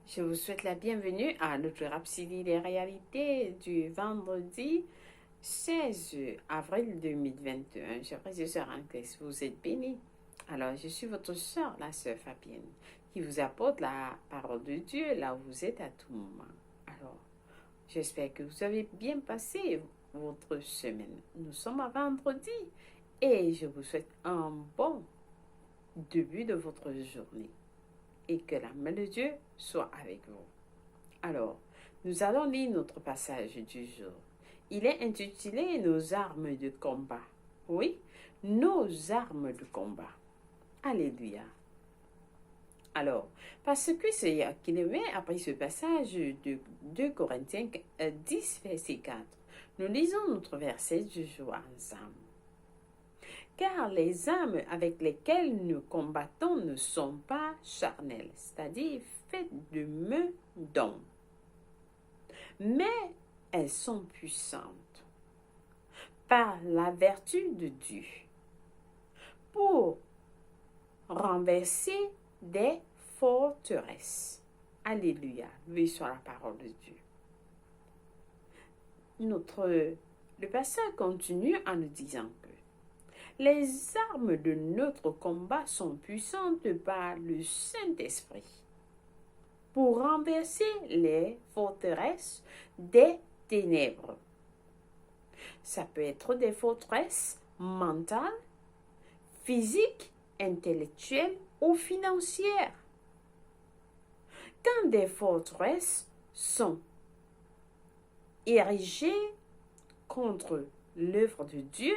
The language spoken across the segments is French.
Je vous souhaite la bienvenue à notre Rhapsodie des réalités du vendredi 16 avril 2021. Chers frères et sœurs en Christ, vous êtes bénis. Alors, je suis votre sœur, la sœur Fabienne, qui vous apporte la parole de Dieu là où vous êtes à tout moment. Alors, j'espère que vous avez bien passé votre semaine. Nous sommes à vendredi et je vous souhaite un bon début de votre journée et que la main de Dieu soit avec vous. Alors, nous allons lire notre passage du jour. Il est intitulé Nos armes de combat. Oui, nos armes de combat. Alléluia. Alors, parce que c'est qui le met après ce passage de 2 Corinthiens 10, verset 4, nous lisons notre verset du jour ensemble. Car les armes avec lesquelles nous combattons ne sont pas charnelles, c'est-à-dire faites de mains d'hommes, mais elles sont puissantes par la vertu de Dieu pour renverser des forteresses. Alléluia, loué soit la parole de Dieu. Le passage continue en nous disant que les armes de notre combat sont puissantes par le Saint-Esprit pour renverser les forteresses des ténèbres. Ça peut être des forteresses mentales, physiques, intellectuelles ou financières. Quand des forteresses sont érigées contre l'œuvre de Dieu,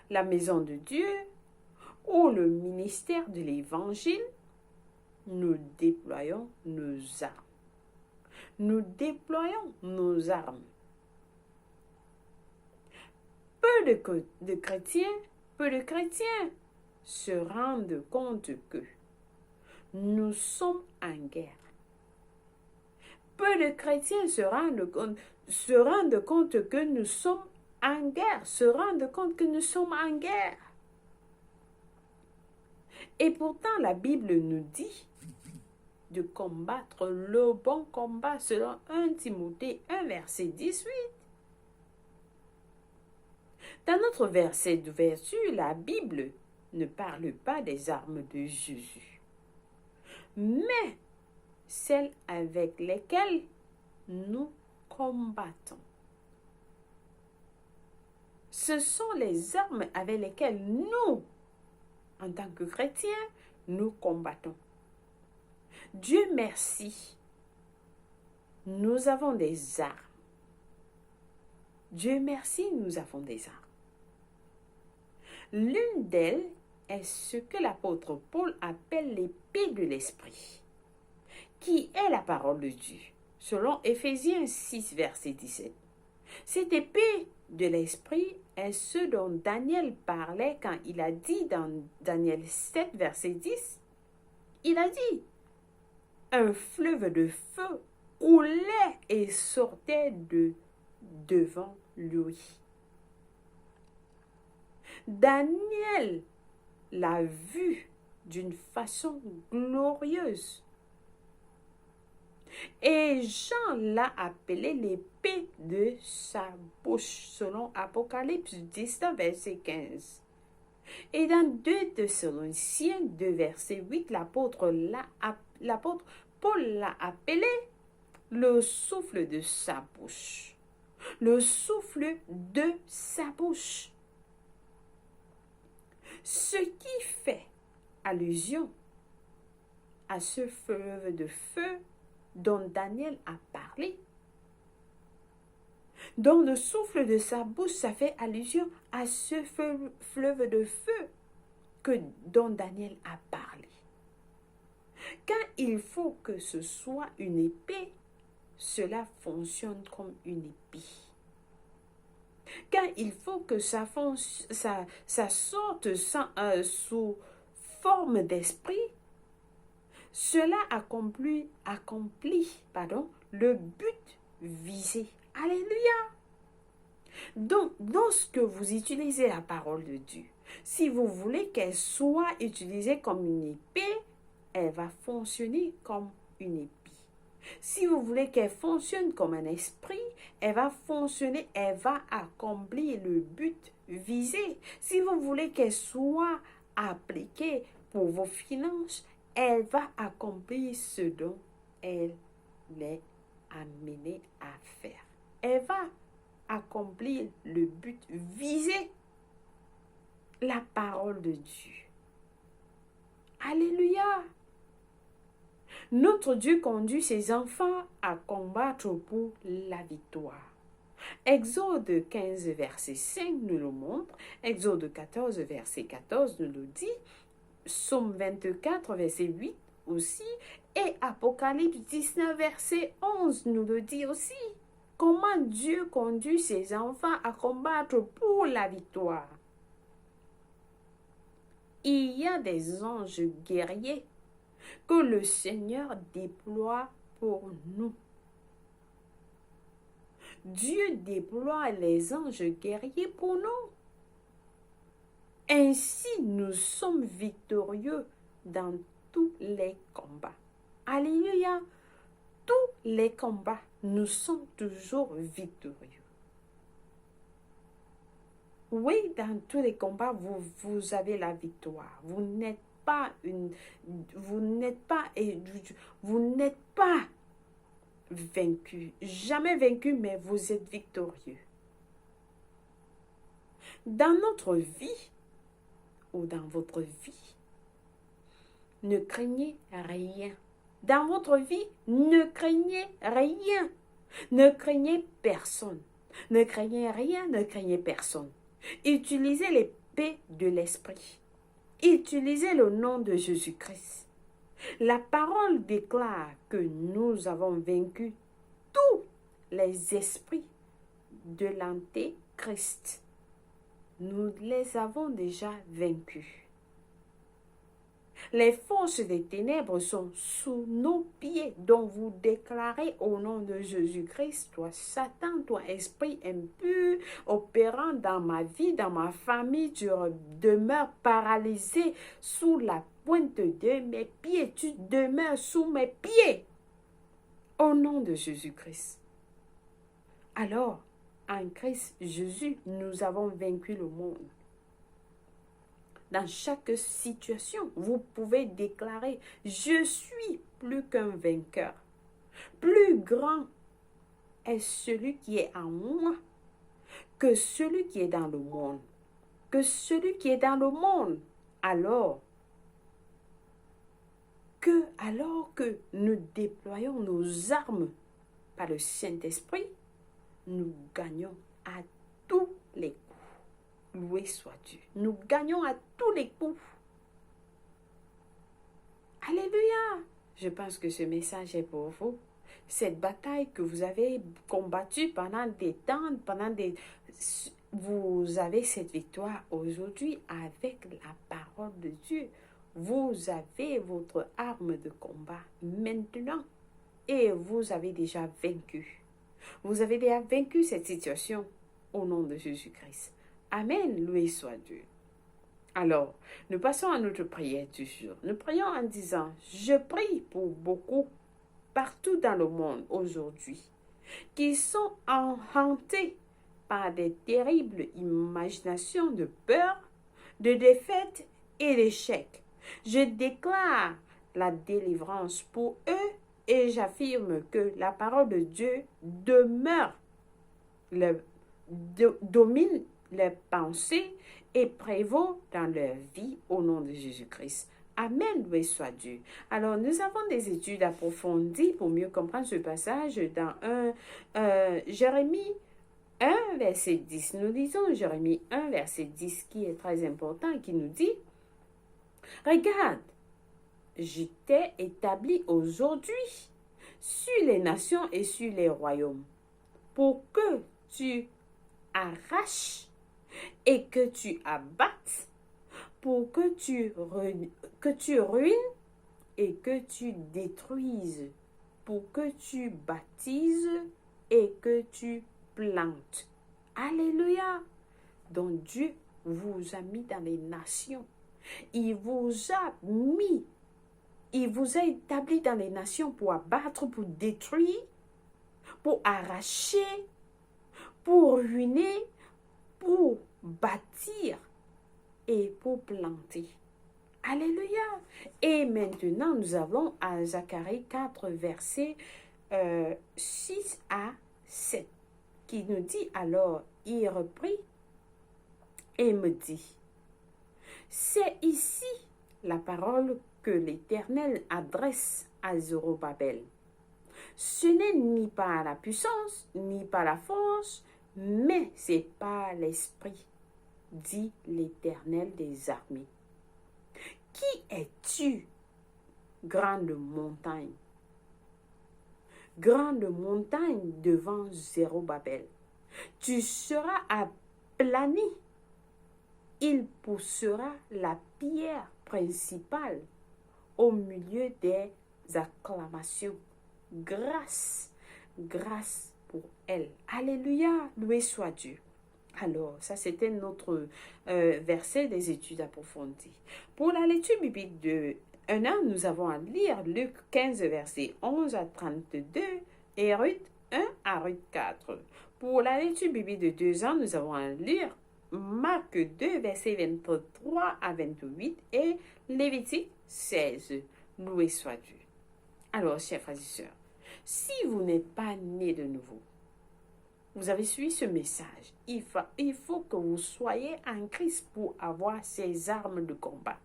la maison de Dieu ou le ministère de l'Évangile, nous déployons nos armes. Nous déployons nos armes. Peu de chrétiens se rendent compte que nous sommes en guerre. Peu de chrétiens se rendent compte que nous sommes en guerre, se rendent compte que nous sommes en guerre. Et pourtant, la Bible nous dit de combattre le bon combat selon 1 Timothée 1, verset 18. Dans notre verset d'ouverture, la Bible ne parle pas des armes de Jésus, mais celles avec lesquelles nous combattons. Ce sont les armes avec lesquelles nous, en tant que chrétiens, nous combattons. Dieu merci, nous avons des armes. Dieu merci, nous avons des armes. L'une d'elles est ce que l'apôtre Paul appelle l'épée de l'esprit, qui est la parole de Dieu, selon Éphésiens 6, verset 17. Cette épée de l'esprit est ce dont Daniel parlait quand il a dit dans Daniel 7, verset 10, il a dit « Un fleuve de feu coulait et sortait devant lui. » Daniel l'a vu d'une façon glorieuse. Et Jean l'a appelé l'épée de sa bouche, selon Apocalypse 19, verset 15. Et dans 2 Thessaloniciens 2, verset 8, l'apôtre Paul l'a appelé le souffle de sa bouche. Le souffle de sa bouche. Ce qui fait allusion à ce fleuve de feu dont Daniel a parlé. Dans le souffle de sa bouche, ça fait allusion à ce fleuve de feu dont Daniel a parlé. Quand il faut que ce soit une épée, cela fonctionne comme une épée. Quand il faut que ça sorte sous forme d'esprit, cela accomplit le but visé. Alléluia. Donc, lorsque vous utilisez la parole de Dieu, si vous voulez qu'elle soit utilisée comme une épée, elle va fonctionner comme une épée. Si vous voulez qu'elle fonctionne comme un esprit, elle va fonctionner, elle va accomplir le but visé. Si vous voulez qu'elle soit appliquée pour vos finances, elle va accomplir ce dont elle est amenée à faire. Elle va accomplir le but visé. La parole de Dieu. Alléluia. Notre Dieu conduit ses enfants à combattre pour la victoire. Exode 15, verset 5 nous le montre. Exode 14, verset 14 nous le dit. Psaume 24, verset 8 aussi. Et Apocalypse 19, verset 11 nous le dit aussi. Comment Dieu conduit ses enfants à combattre pour la victoire. Il y a des anges guerriers que le Seigneur déploie pour nous. Dieu déploie les anges guerriers pour nous. Ainsi, nous sommes victorieux dans tous les combats. Alléluia. Tous les combats, nous sommes toujours victorieux. Oui, dans tous les combats, vous avez la victoire. Vous n'êtes pas vaincu. Jamais vaincu, mais vous êtes victorieux. Dans notre vie, ou dans votre vie, ne craignez rien. Dans votre vie, ne craignez rien. Ne craignez personne. Ne craignez rien, ne craignez personne. Utilisez l'épée de l'esprit. Utilisez le nom de Jésus-Christ. La parole déclare que nous avons vaincu tous les esprits de l'antéchrist. Nous les avons déjà vaincus. Les forces des ténèbres sont sous nos pieds, dont vous déclarez au nom de Jésus-Christ, toi Satan, toi esprit impur, opérant dans ma vie, dans ma famille, tu demeures paralysé sous la pointe de mes pieds, tu demeures sous mes pieds, au nom de Jésus-Christ. Alors, en Christ Jésus, nous avons vaincu le monde. Dans chaque situation, vous pouvez déclarer, je suis plus qu'un vainqueur. Plus grand est celui qui est en moi que celui qui est dans le monde. Que celui qui est dans le monde. Alors que nous déployons nos armes par le Saint-Esprit, nous gagnons à tous les coups. Loué soit Dieu. Nous gagnons à tous les coups. Alléluia. Je pense que ce message est pour vous. Cette bataille que vous avez combattue pendant des temps, vous avez cette victoire aujourd'hui avec la parole de Dieu. Vous avez votre arme de combat maintenant et vous avez déjà vaincu. Vous avez déjà vaincu cette situation au nom de Jésus-Christ. Amen, loué soit Dieu. Alors, nous passons à notre prière du jour. Nous prions en disant, je prie pour beaucoup partout dans le monde aujourd'hui qui sont hantés par des terribles imaginations de peur, de défaite et d'échec. Je déclare la délivrance pour eux et j'affirme que la parole de Dieu demeure, domine les pensées et prévaut dans leur vie au nom de Jésus-Christ. Amen, loué soit Dieu. Alors, nous avons des études approfondies pour mieux comprendre ce passage dans Jérémie 1, verset 10. Nous lisons Jérémie 1, verset 10, qui est très important, qui nous dit, « Regarde, je t'ai établi aujourd'hui sur les nations et sur les royaumes, pour que tu arraches et que tu abattes, pour que tu ruines et que tu détruises, pour que tu baptises et que tu plantes. » Alléluia. Donc Dieu vous a mis dans les nations. Il vous a mis Il vous a établi dans les nations pour abattre, pour détruire, pour arracher, pour ruiner, pour bâtir et pour planter. Alléluia. Et maintenant, nous avons à Zacharie 4, versets 6 à 7, qui nous dit, alors, il reprit et me dit, c'est ici la parole que l'Éternel adresse à Zorobabel. Ce n'est ni par la puissance, ni par la force, mais c'est par l'Esprit, dit l'Éternel des armées. Qui es-tu, grande montagne? Grande montagne devant Zorobabel. Tu seras aplani. Il poussera la pierre principale au milieu des acclamations. Grâce, grâce pour elle. Alléluia, loué soit Dieu. Alors, ça c'était notre verset des études approfondies. Pour la lecture biblique de 1 an, nous avons à lire Luc 15, versets 11 à 32 et Ruth 1 à Ruth 4. Pour la lecture biblique de 2 ans, nous avons à lire Marc 2, versets 23 à 28 et Lévitique 16. Loué soit Dieu. Alors, chers frères et sœurs, si vous n'êtes pas nés de nouveau, vous avez suivi ce message. Il faut que vous soyez en Christ pour avoir ces armes de combat.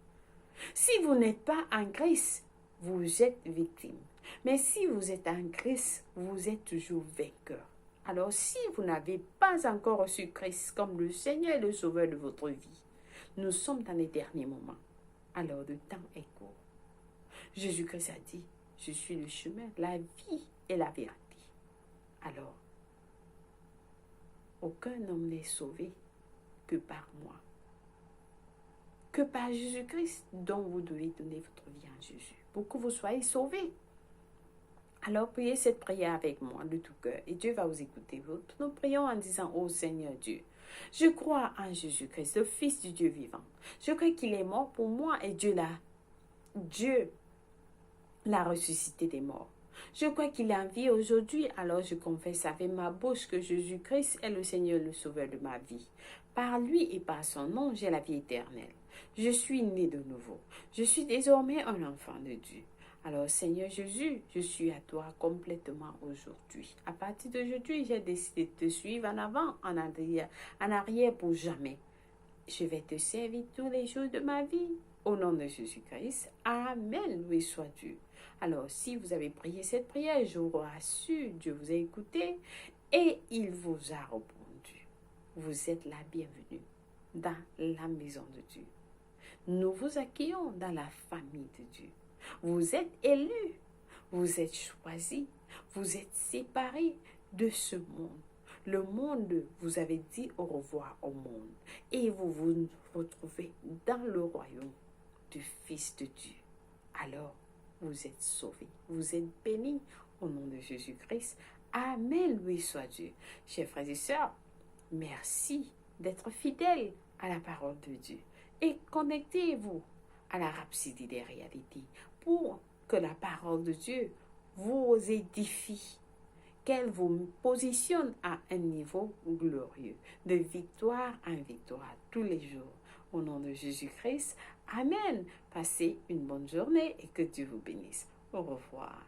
Si vous n'êtes pas en Christ, vous êtes victime. Mais si vous êtes en Christ, vous êtes toujours vainqueur. Alors, si vous n'avez pas encore reçu Christ comme le Seigneur et le Sauveur de votre vie, nous sommes dans les derniers moments. Alors, le temps est court. Jésus-Christ a dit, je suis le chemin, la vie et la vérité. Alors, aucun homme n'est sauvé que par moi. Que par Jésus-Christ, dont vous devez donner votre vie à Jésus, pour que vous soyez sauvés. Alors, priez cette prière avec moi de tout cœur et Dieu va vous écouter. Nous prions en disant, ô Seigneur Dieu, je crois en Jésus-Christ, le Fils du Dieu vivant. Je crois qu'il est mort pour moi et Dieu l'a ressuscité des morts. Je crois qu'il est en vie aujourd'hui, alors je confesse avec ma bouche que Jésus-Christ est le Seigneur, le Sauveur de ma vie. Par lui et par son nom, j'ai la vie éternelle. Je suis né de nouveau. Je suis désormais un enfant de Dieu. Alors, Seigneur Jésus, je suis à toi complètement aujourd'hui. À partir d'aujourd'hui, j'ai décidé de te suivre en avant, en arrière pour jamais. Je vais te servir tous les jours de ma vie. Au nom de Jésus-Christ. Amen. Loué soit Dieu. Alors, si vous avez prié cette prière, je vous rassure, Dieu vous a écouté et il vous a répondu. Vous êtes la bienvenue dans la maison de Dieu. Nous vous accueillons dans la famille de Dieu. Vous êtes élus, vous êtes choisis, vous êtes séparés de ce monde. Le monde, vous avez dit au revoir au monde et vous vous retrouvez dans le royaume du Fils de Dieu. Alors, vous êtes sauvés, vous êtes bénis au nom de Jésus-Christ. Amen, loué soit Dieu. Chers frères et sœurs, merci d'être fidèles à la parole de Dieu et connectez-vous à la rhapsodie des réalités pour que la parole de Dieu vous édifie, qu'elle vous positionne à un niveau glorieux, de victoire en victoire tous les jours. Au nom de Jésus-Christ, Amen. Passez une bonne journée et que Dieu vous bénisse. Au revoir.